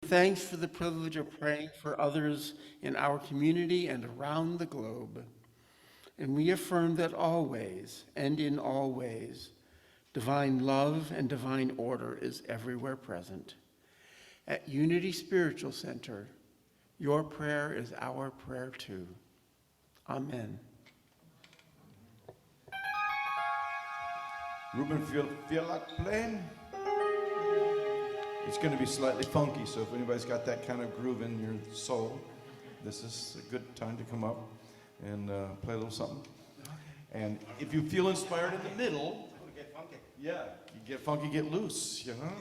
Thanks for the privilege of praying for others in our community and around the globe. And we affirm that always and in all ways, divine love and divine order is everywhere present. At Unity Spiritual Center, your prayer is our prayer too. Amen. Ruben, feel like playing? It's going to be slightly funky, so if anybody's got that kind of groove in your soul, this is a good time to come up and play a little something. And if you feel inspired in the middle, get funky. Yeah, you get funky, get loose, you know?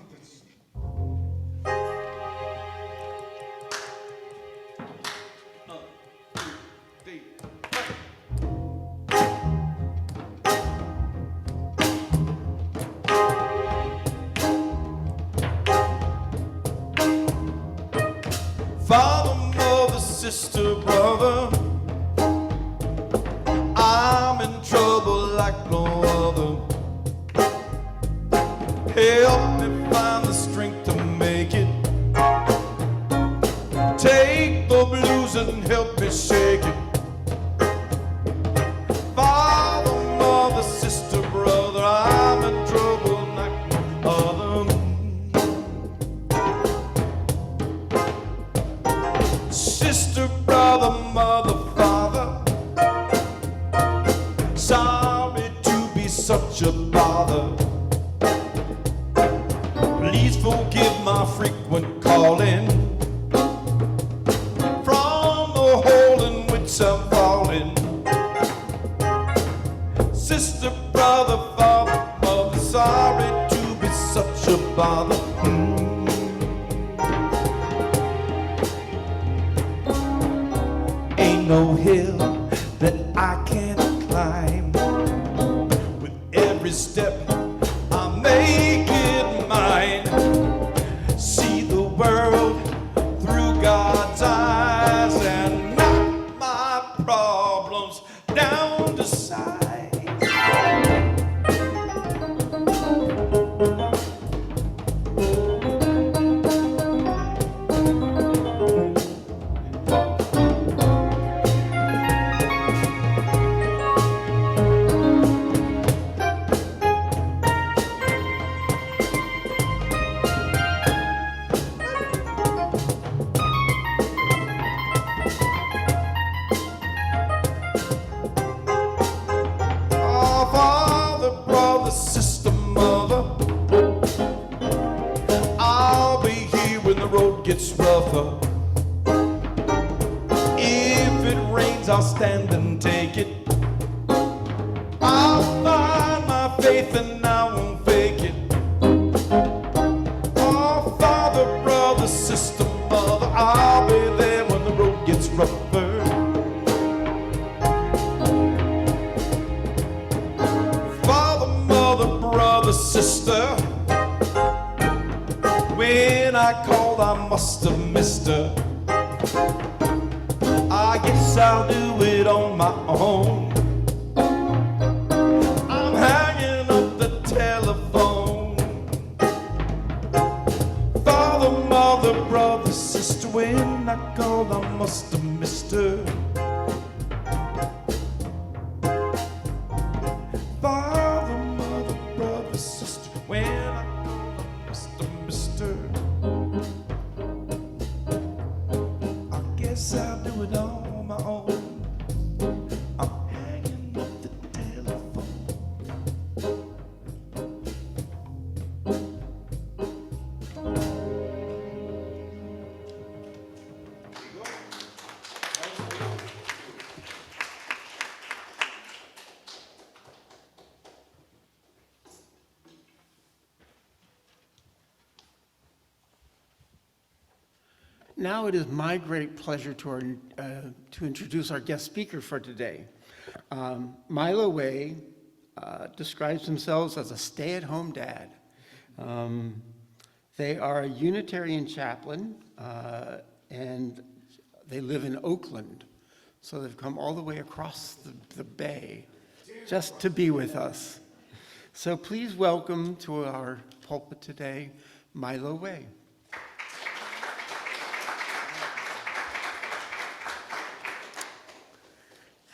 Father, mother, sister, brother, I'm in trouble like no other. Help me find the strength to make it. Take the blues and help me shake it. Father, mother, sister, brother, I'm in trouble like no other. Sister, brother, mother, father, sorry to be such a bother. Please forgive my frequent calling from the hole in which I'm falling. Sister, brother, father, mother, sorry to be such a bother. Ain't no hill that I can't climb. With every step I make it mine. See the world through God's eyes and knock my problems down to size. Gets rougher. If it rains, I'll stand and take it. I'll find my faith and I won't fake it. Oh, father, brother, sister, mother, I'll be there when the road gets rougher. Father, mother, brother, sister, when I called, I must have missed her. I guess I'll do it on my own. I'm hanging up the telephone. Father, mother, brother, sister, when I called, I must have missed her. Father, mother, brother, sister, when I called, I must have missed her. I guess I'll do it on my own. I'm hanging up the telephone. Now it is my great pleasure to introduce our guest speaker for today. Mylo Way describes themselves as a stay-at-home dad. They are a Unitarian chaplain, and they live in Oakland. So they've come all the way across the bay just to be with us. So please welcome to our pulpit today, Mylo Way.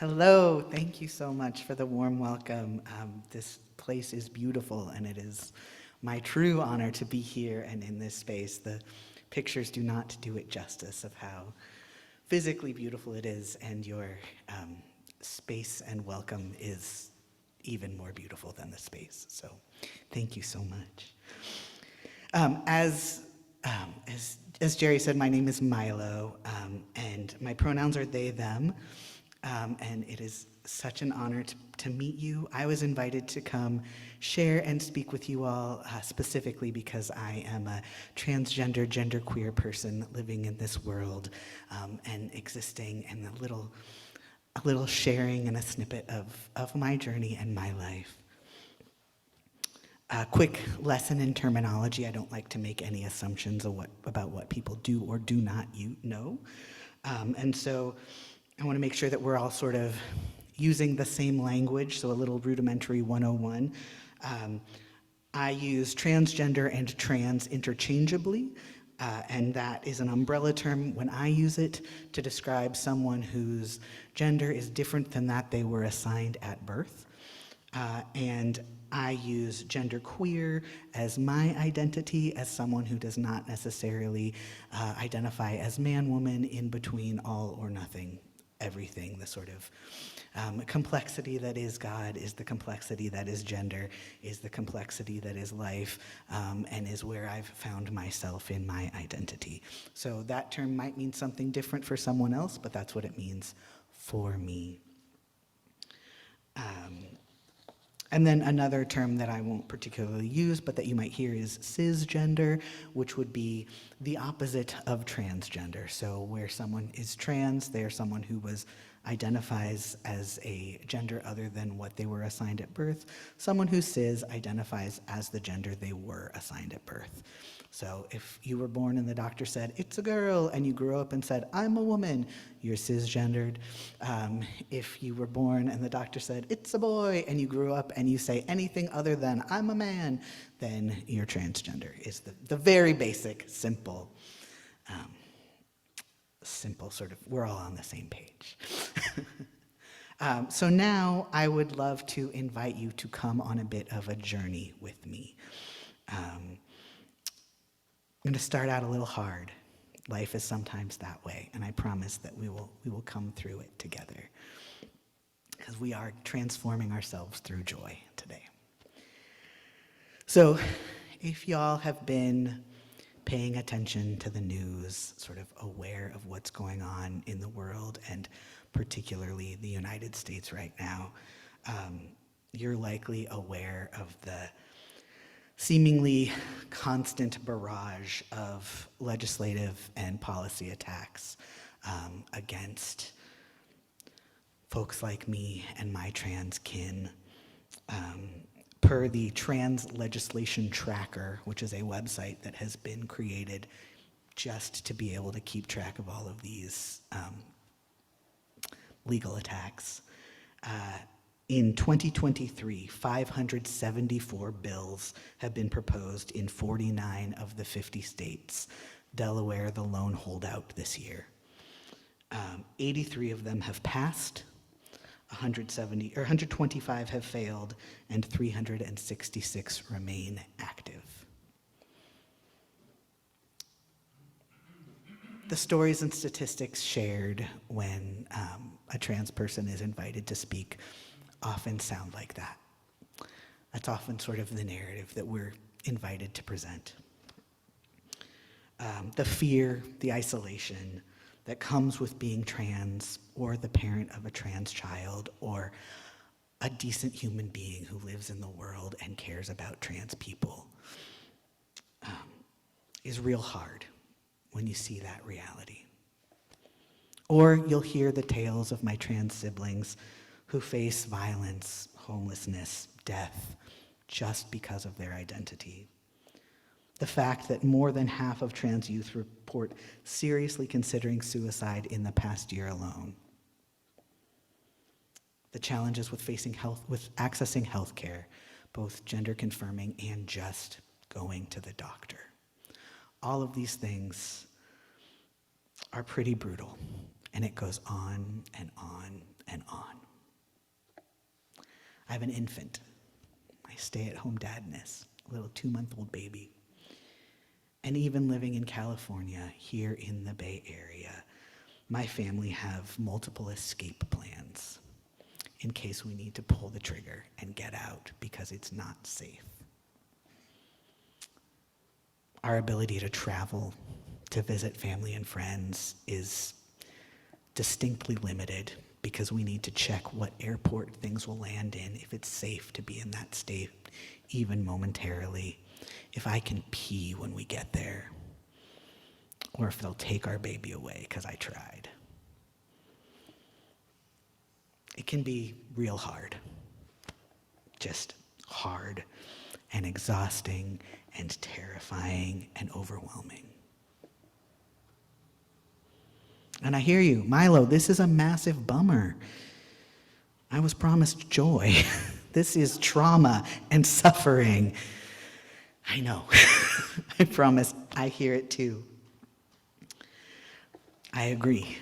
Hello, thank you so much for the warm welcome. This place is beautiful, and it is my true honor to be here and in this space. The pictures do not do it justice of how physically beautiful it is, and your space and welcome is even more beautiful than the space. So thank you so much. As Jerry said, my name is Mylo, and my pronouns are they, them, and it is such an honor to meet you. I was invited to come share and speak with you all specifically because I am a transgender, genderqueer person living in this world and existing, and a little sharing and a snippet of my journey and my life. A quick lesson in terminology. I don't like to make any assumptions about what people do or do not know. And so I want to make sure that we're all sort of using the same language, so a little rudimentary 101. I use transgender and trans interchangeably, and that is an umbrella term when I use it to describe someone whose gender is different than that they were assigned at birth. And I use genderqueer as my identity, as someone who does not necessarily identify as man, woman, in between, all or nothing, everything. The sort of complexity that is God is the complexity that is gender, is the complexity that is life, and is where I've found myself in my identity. So that term might mean something different for someone else, but that's what it means for me. And then another term that I won't particularly use, but that you might hear, is cisgender, which would be the opposite of transgender. So where someone is trans, they're someone who identifies as a gender other than what they were assigned at birth. Someone who's cis identifies as the gender they were assigned at birth. So if you were born and the doctor said, it's a girl, and you grew up and said, I'm a woman, you're cisgendered. If you were born and the doctor said, it's a boy, and you grew up and you say anything other than, I'm a man, then you're transgender, is the very basic, simple sort of, we're all on the same page. So now I would love to invite you to come on a bit of a journey with me. I'm going to start out a little hard. Life is sometimes that way, and I promise that we will come through it together, because we are transforming ourselves through joy today. So if y'all have been paying attention to the news, sort of aware of what's going on in the world, and particularly the United States right now, you're likely aware of the seemingly constant barrage of legislative and policy attacks against folks like me and my trans kin. Per the Trans Legislation Tracker, which is a website that has been created just to be able to keep track of all of these legal attacks. In 2023, 574 bills have been proposed in 49 of the 50 states. Delaware, the lone holdout this year. 83 of them have passed, 125 have failed, and 366 remain active. The stories and statistics shared when a trans person is invited to speak often sound like that. That's often sort of the narrative that we're invited to present. The fear, the isolation that comes with being trans, or the parent of a trans child, or a decent human being who lives in the world and cares about trans people, is real hard when you see that reality. Or you'll hear the tales of my trans siblings who face violence, homelessness, death, just because of their identity. The fact that more than half of trans youth report seriously considering suicide in the past year alone. The challenges with accessing health care, both gender confirming and just going to the doctor. All of these things are pretty brutal. And it goes on and on and on. I have an infant. I stay-at-home dadness, a little 2-month-old baby. And even living in California, here in the Bay Area, my family have multiple escape plans in case we need to pull the trigger and get out because it's not safe. Our ability to travel, to visit family and friends is distinctly limited because we need to check what airport things will land in, if it's safe to be in that state, even momentarily, if I can pee when we get there, or if they'll take our baby away because I tried. It can be real hard, just hard and exhausting and terrifying and overwhelming. And I hear you, Mylo, this is a massive bummer. I was promised joy. This is trauma and suffering. I know. I promise. I hear it too. I agree.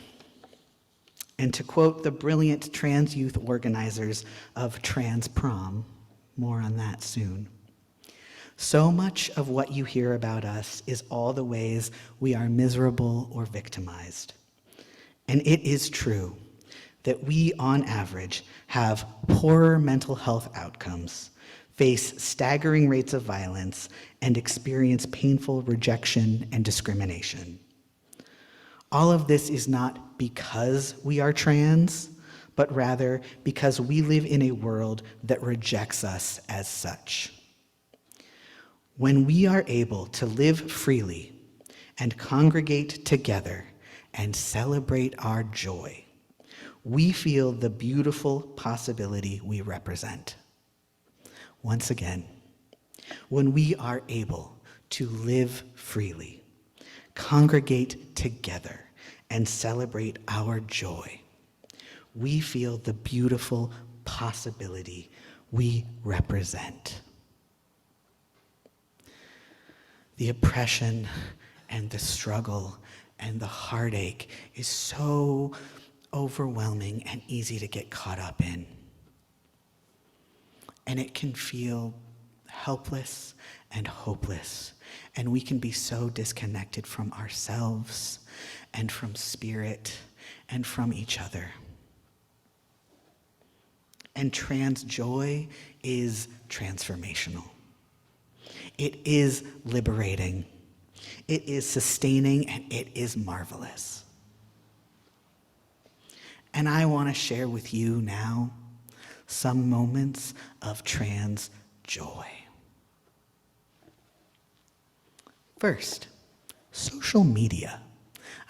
And to quote the brilliant trans youth organizers of Trans Prom, more on that soon, so much of what you hear about us is all the ways we are miserable or victimized. And it is true that we, on average, have poorer mental health outcomes, face staggering rates of violence, and experience painful rejection and discrimination. All of this is not because we are trans, but rather because we live in a world that rejects us as such. When we are able to live freely and congregate together and celebrate our joy, we feel the beautiful possibility we represent. Once again, when we are able to live freely, congregate together, and celebrate our joy, we feel the beautiful possibility we represent. The oppression and the struggle and the heartache is so overwhelming and easy to get caught up in. And it can feel helpless and hopeless, and we can be so disconnected from ourselves and from spirit and from each other. And trans joy is transformational. It is liberating. It is sustaining, and it is marvelous. And I want to share with you now some moments of trans joy. First, social media.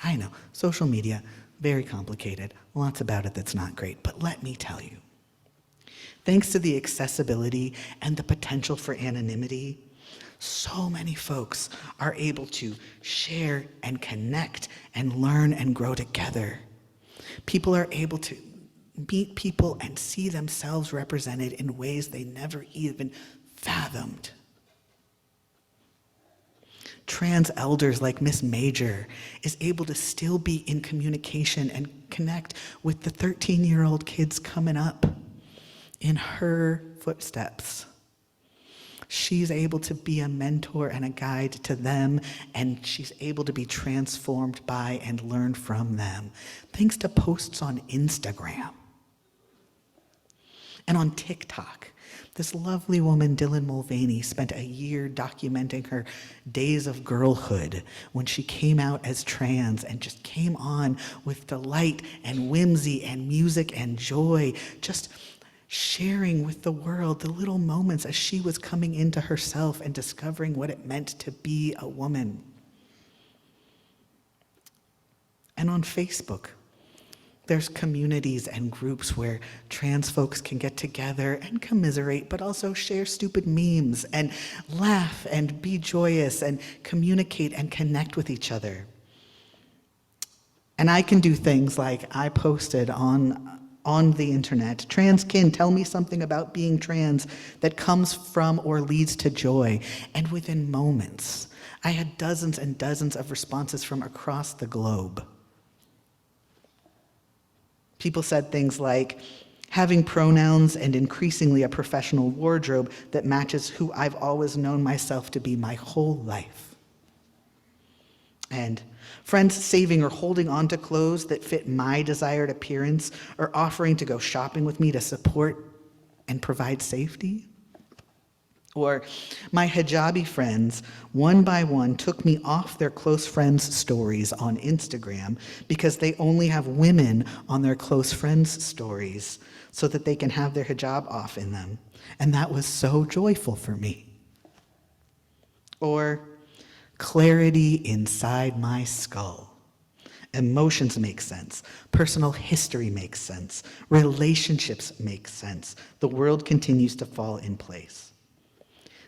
I know, social media, very complicated. Lots about it that's not great, but let me tell you. Thanks to the accessibility and the potential for anonymity, so many folks are able to share and connect and learn and grow together. People are able to meet people and see themselves represented in ways they never even fathomed. Trans elders like Miss Major is able to still be in communication and connect with the 13-year-old kids coming up in her footsteps. She's able to be a mentor and a guide to them, and she's able to be transformed by and learn from them, thanks to posts on Instagram and on TikTok. This lovely woman, Dylan Mulvaney, spent a year documenting her days of girlhood when she came out as trans and just came on with delight and whimsy and music and joy, just sharing with the world the little moments as she was coming into herself and discovering what it meant to be a woman. And on Facebook, there's communities and groups where trans folks can get together and commiserate, but also share stupid memes and laugh and be joyous and communicate and connect with each other. And I can do things like I posted on the internet, transkin, tell me something about being trans that comes from or leads to joy. And within moments, I had dozens and dozens of responses from across the globe. People said things like, having pronouns and increasingly a professional wardrobe that matches who I've always known myself to be my whole life. And friends saving or holding on to clothes that fit my desired appearance, or offering to go shopping with me to support and provide safety. Or my hijabi friends, one by one, took me off their close friends' stories on Instagram because they only have women on their close friends' stories so that they can have their hijab off in them. And that was so joyful for me. Or clarity inside my skull. Emotions make sense. Personal history makes sense. Relationships make sense. The world continues to fall in place.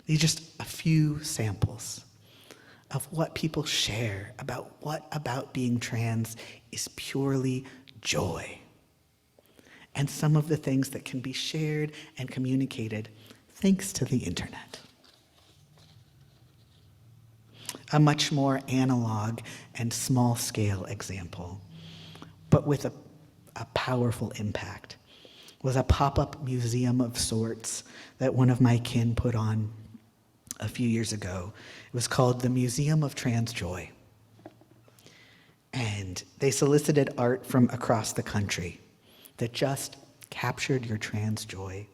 These are just a few samples of what people share about what about being trans is purely joy. And some of the things that can be shared and communicated thanks to the internet. A much more analog and small-scale example, but with a powerful impact, was a pop-up museum of sorts that one of my kin put on a few years ago. It was called the Museum of Trans Joy. And they solicited art from across the country that just captured your trans joy.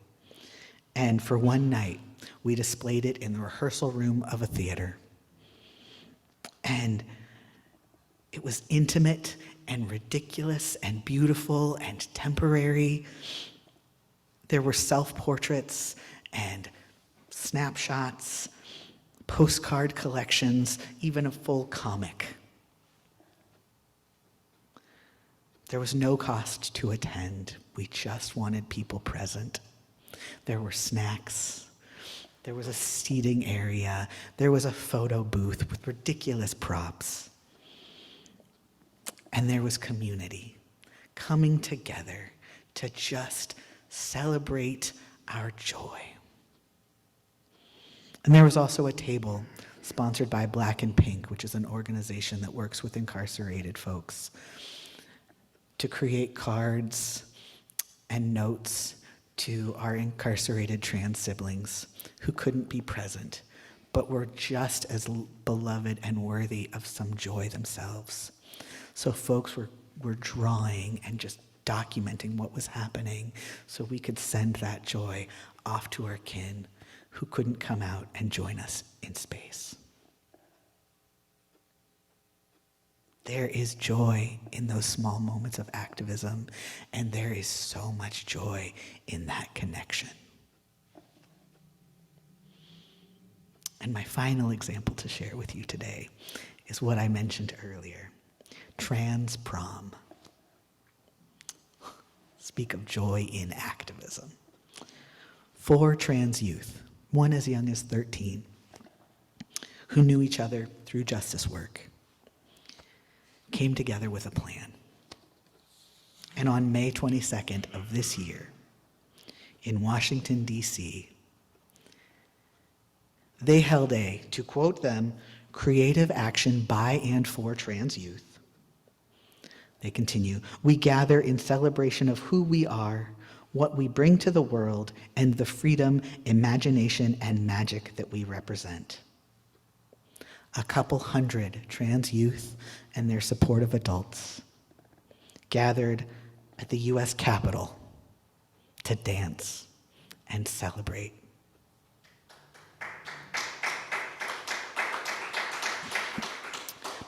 And for one night, we displayed it in the rehearsal room of a theater. And it was intimate and ridiculous and beautiful and temporary. There were self-portraits and snapshots, postcard collections, even a full comic. There was no cost to attend. We just wanted people present. There were snacks. There was a seating area. There was a photo booth with ridiculous props. And there was community coming together to just celebrate our joy. And there was also a table sponsored by Black and Pink, which is an organization that works with incarcerated folks, to create cards and notes to our incarcerated trans siblings who couldn't be present, but were just as beloved and worthy of some joy themselves. So folks were drawing and just documenting what was happening so we could send that joy off to our kin who couldn't come out and join us in space. There is joy in those small moments of activism, and there is so much joy in that connection. And my final example to share with you today is what I mentioned earlier, trans prom. Speak of joy in activism. 4 trans youth, one as young as 13, who knew each other through justice work, came together with a plan. And on May 22nd of this year, in Washington, D.C., they held a, to quote them, creative action by and for trans youth. They continue, we gather in celebration of who we are, what we bring to the world, and the freedom, imagination, and magic that we represent. A couple hundred trans youth and their supportive adults gathered at the U.S. Capitol to dance and celebrate.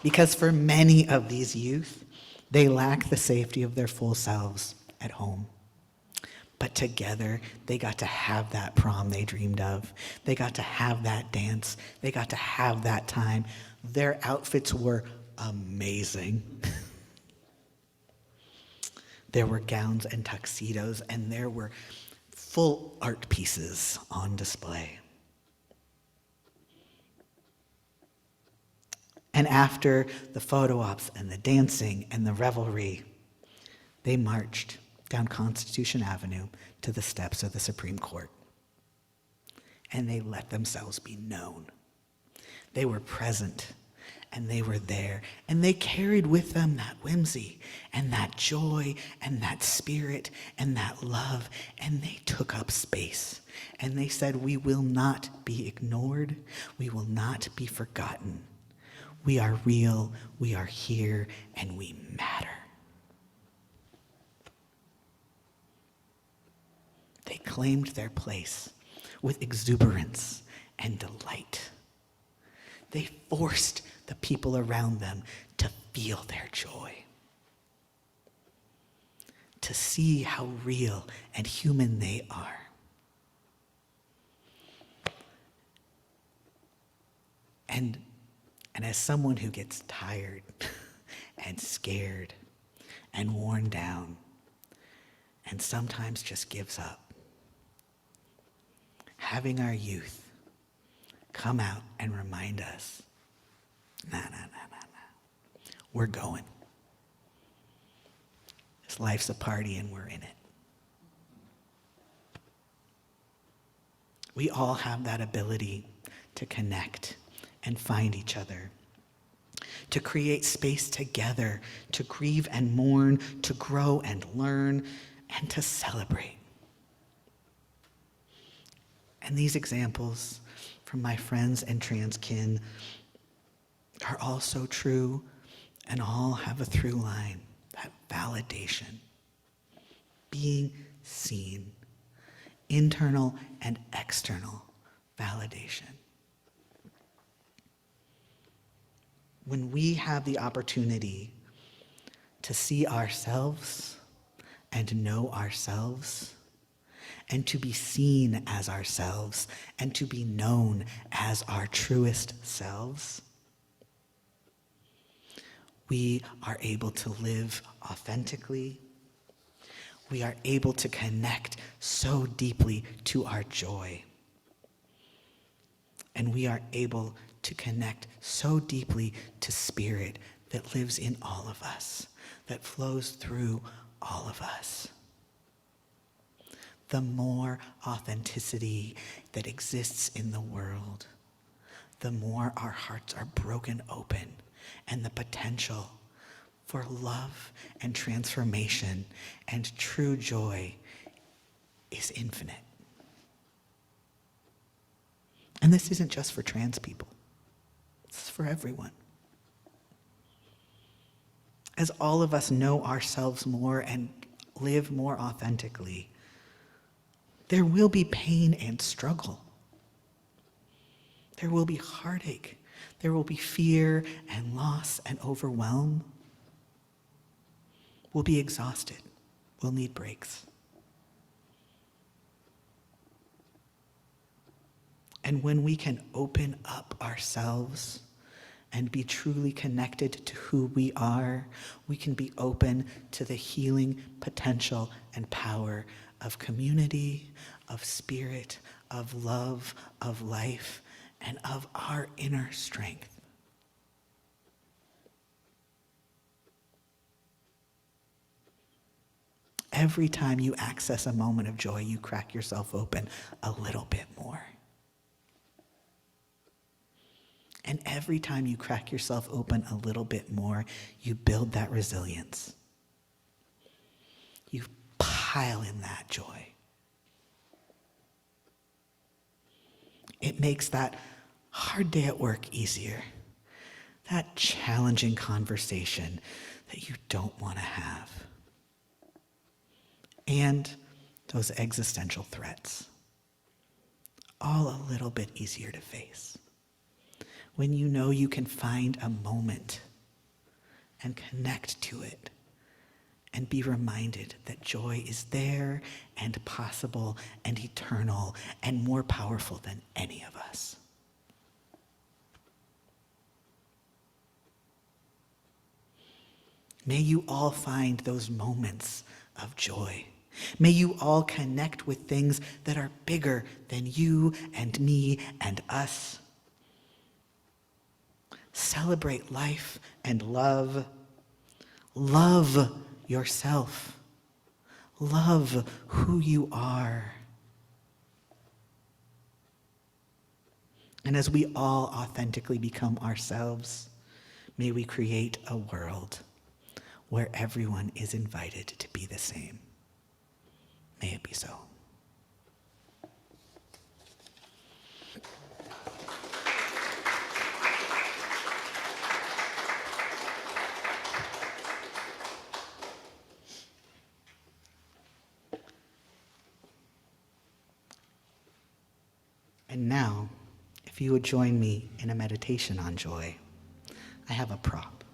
Because for many of these youth, they lack the safety of their full selves at home. But together, they got to have that prom they dreamed of. They got to have that dance. They got to have that time. Their outfits were amazing. There were gowns and tuxedos, and there were full art pieces on display. And after the photo ops and the dancing and the revelry, they marched down Constitution Avenue to the steps of the Supreme Court. And they let themselves be known. They were present and they were there, and they carried with them that whimsy and that joy and that spirit and that love, and they took up space. And they said, we will not be ignored. We will not be forgotten. We are real, we are here, and we matter. They claimed their place with exuberance and delight. They forced the people around them to feel their joy, to see how real and human they are. And as someone who gets tired and scared and worn down and sometimes just gives up, having our youth come out and remind us, nah. We're going. This life's a party and we're in it. We all have that ability to connect and find each other, to create space together, to grieve and mourn, to grow and learn, and to celebrate. And these examples from my friends and trans kin are all so true and all have a through line, that validation, being seen, internal and external validation. When we have the opportunity to see ourselves and know ourselves, and to be seen as ourselves, and to be known as our truest selves, we are able to live authentically. We are able to connect so deeply to our joy. And we are able to connect so deeply to spirit that lives in all of us, that flows through all of us. The more authenticity that exists in the world, the more our hearts are broken open, and the potential for love and transformation and true joy is infinite. And this isn't just for trans people. This is for everyone. As all of us know ourselves more and live more authentically, there will be pain and struggle. There will be heartache. There will be fear and loss and overwhelm. We'll be exhausted. We'll need breaks. And when we can open up ourselves and be truly connected to who we are, we can be open to the healing potential and power of community, of spirit, of love, of life, and of our inner strength. Every time you access a moment of joy, you crack yourself open a little bit more. And every time you crack yourself open a little bit more, you build that resilience. You pile in that joy. It makes that hard day at work easier. That challenging conversation that you don't want to have. And those existential threats. All a little bit easier to face. When you know you can find a moment and connect to it and be reminded that joy is there and possible and eternal and more powerful than any of us. May you all find those moments of joy. May you all connect with things that are bigger than you and me and us. Celebrate life and love. Love yourself. Love who you are. And as we all authentically become ourselves, May we create a world where everyone is invited to be the same. May it be so. And now, if you would join me in a meditation on joy, I have a prop.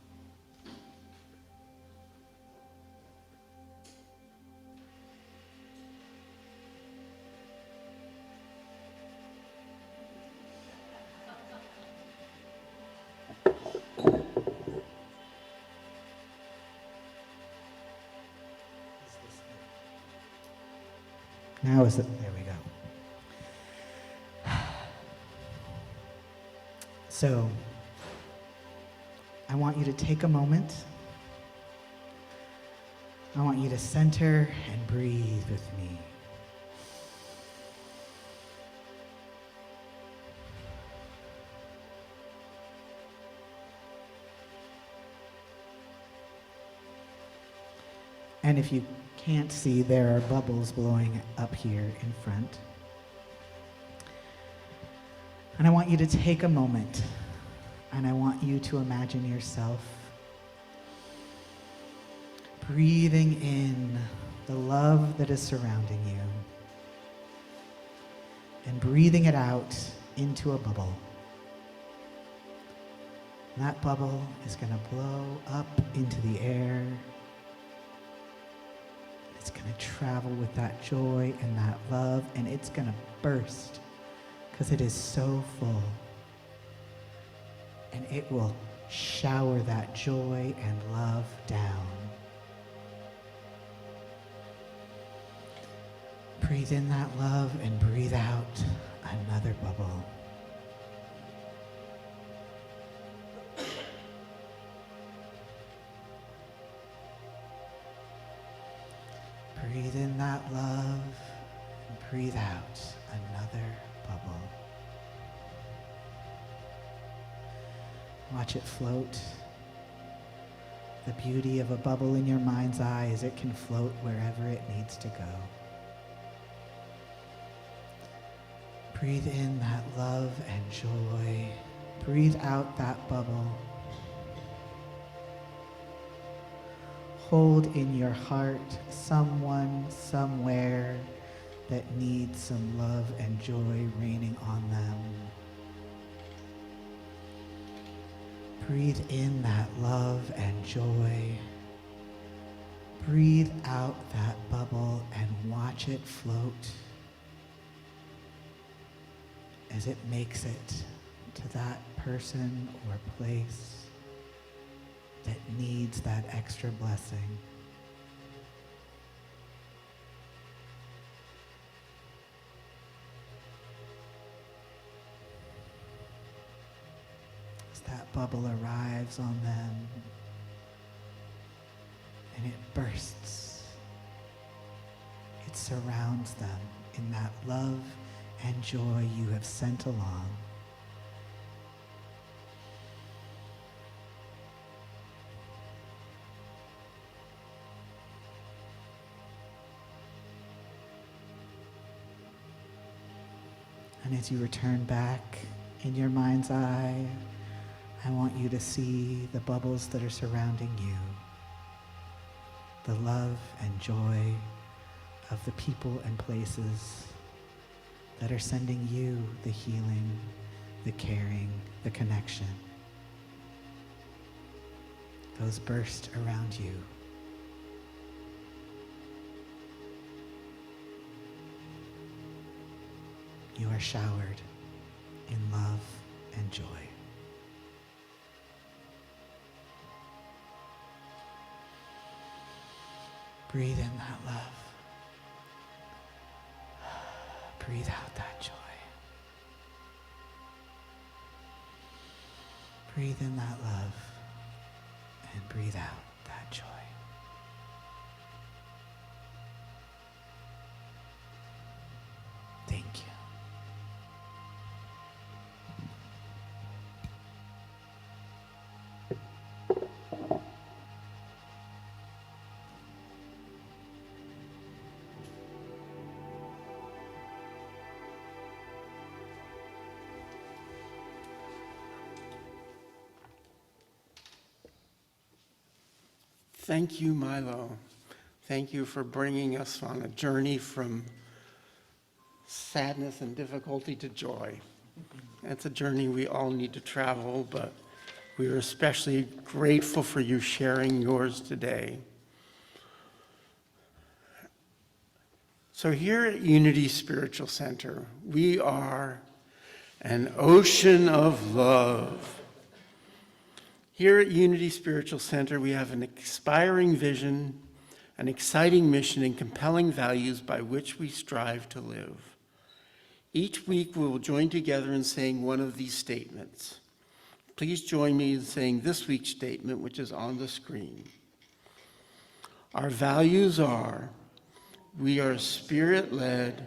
Now is it? There we go. So, I want you to take a moment. I want you to center and breathe with me. And if you can't see, there are bubbles blowing up here in front. And I want you to take a moment, and I want you to imagine yourself breathing in the love that is surrounding you and breathing it out into a bubble. And that bubble is going to blow up into the air. It's going to travel with that joy and that love, and it's going to burst because it is so full. And it will shower that joy and love down. Breathe in that love and breathe out another bubble. Breathe in that love and breathe out another bubble. Watch it float. The beauty of a bubble in your mind's eye is it can float wherever it needs to go. Breathe in that love and joy. Breathe out that bubble. Hold in your heart someone, somewhere that needs some love and joy raining on them. Breathe in that love and joy. Breathe out that bubble and watch it float as it makes it to that person or place that needs that extra blessing. As that bubble arrives on them and it bursts, it surrounds them in that love and joy you have sent along. And as you return back in your mind's eye, I want you to see the bubbles that are surrounding you, the love and joy of the people and places that are sending you the healing, the caring, the connection. Those burst around you. You are showered in love and joy. Breathe in that love. Breathe out that joy. Breathe in that love and breathe out that joy. Thank you. Thank you, Mylo. Thank you for bringing us on a journey from sadness and difficulty to joy. That's a journey we all need to travel, but we are especially grateful for you sharing yours today. So here at Unity Spiritual Center, we are an ocean of love. Here at Unity Spiritual Center, we have an inspiring vision, an exciting mission, and compelling values by which we strive to live. Each week, we will join together in saying one of these statements. Please join me in saying this week's statement, which is on the screen. Our values are: we are spirit-led,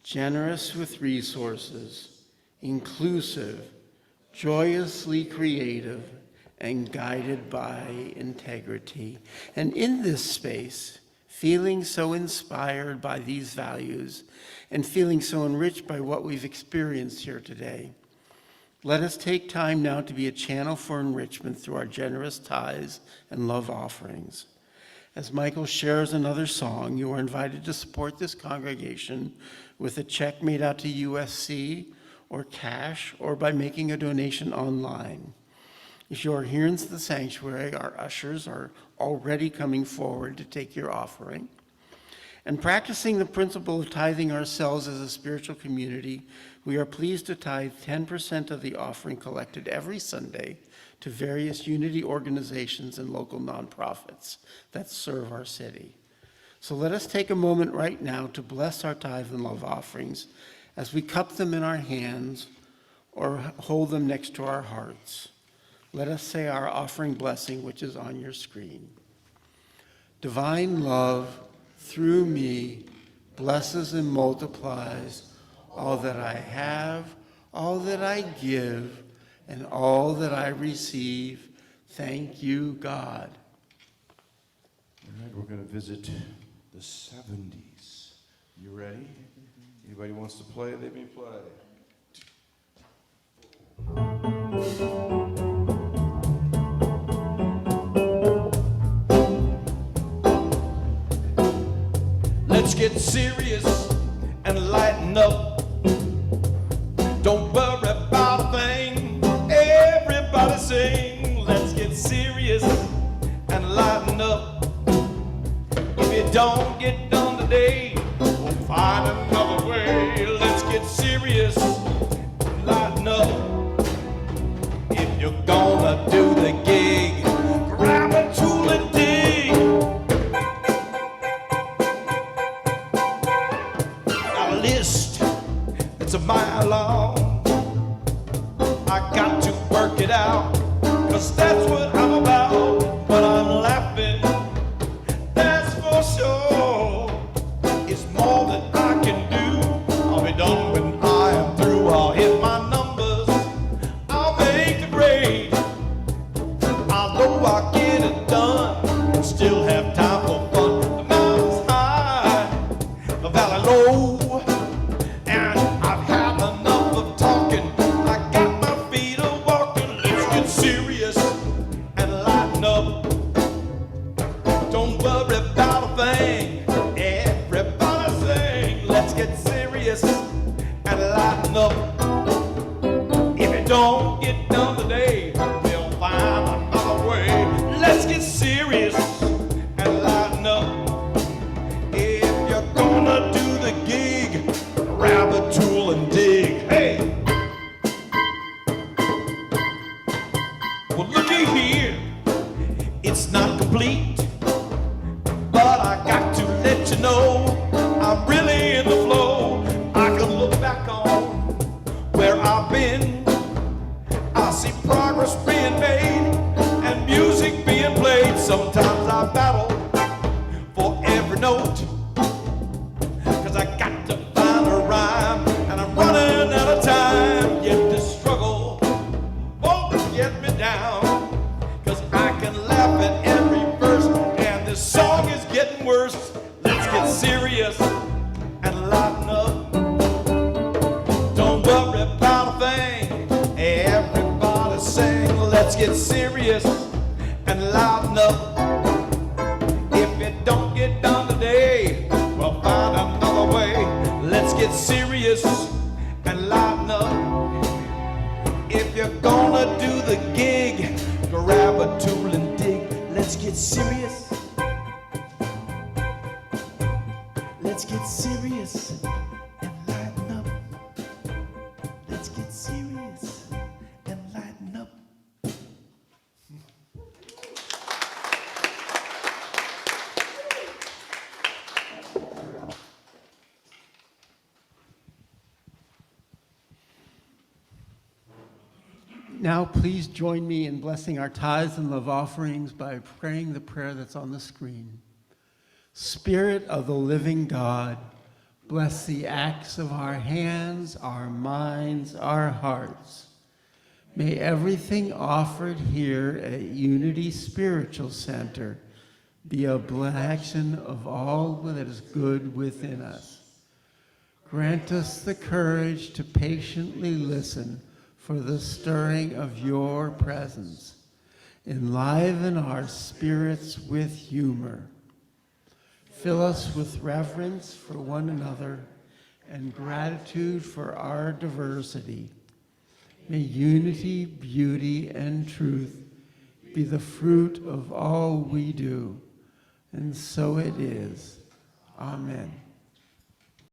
generous with resources, inclusive, joyously creative, and guided by integrity. And in this space, feeling so inspired by these values and feeling so enriched by what we've experienced here today, let us take time now to be a channel for enrichment through our generous tithes and love offerings. As Michael shares another song, you are invited to support this congregation with a check made out to USC or cash, or by making a donation online. If you are here in the sanctuary, our ushers are already coming forward to take your offering. And practicing the principle of tithing ourselves as a spiritual community, we are pleased to tithe 10% of the offering collected every Sunday to various Unity organizations and local nonprofits that serve our city. So let us take a moment right now to bless our tithe and love offerings as we cup them in our hands or hold them next to our hearts. Let us say our offering blessing, which is on your screen. Divine love, through me, blesses and multiplies all that I have, all that I give, and all that I receive. Thank you, God. All right, we're going to visit the 70s. You ready? Anybody wants to play? Let me play. Let's get serious and lighten up. Don't worry about a thing. Everybody sing. Let's get serious and lighten up. If it don't get done today, we'll find another way. Let's get serious and lighten up. If you're gonna do the gig, grab a tool and dig. Got a list that's a mile long. I got to work it out, 'cause that's what I'm about. But I'm laughing, that's for sure. It's more than I can do. I'll be done when I am through. I'll hit my numbers, I'll make the grade. I know I'll get it done and still have time for fun. The mountain's high, the valley low, and I've had enough of talking. I got my feet a walking. Let's get serious and lighten up. Don't worry about a thing. Everybody sing. Let's get serious and lighten up. If it don't get done today, we'll find another way. Let's get serious and lighten up. If you're gonna do the gig, grab a tool and dig. Hey! Well, looky here, it's not complete, but I got to let you know I'm really in the flow. I can look back on where I've been. I see progress being made and music being played. Sometimes I battle for every note, 'cause I got to find a rhyme, and I'm running out of time. Yet this struggle won't get me down, 'cause I can laugh at every verse, and this song is getting worse. Let's get serious and lighten up. Don't worry about a thing. Everybody sing. Let's get serious and lighten up. the gig. Grab a tool and dig. Let's get serious. Let's get serious and lighten up. Let's get serious and lighten up. Now, please join me in blessing our tithes and love offerings by praying the prayer that's on the screen. Spirit of the living God, bless the acts of our hands, our minds, our hearts. May everything offered here at Unity Spiritual Center be a blessing of all that is good within us. Grant us the courage to patiently listen for the stirring of your presence. Enliven our spirits with humor. Fill us with reverence for one another and gratitude for our diversity. May unity, beauty, and truth be the fruit of all we do. And so it is. Amen.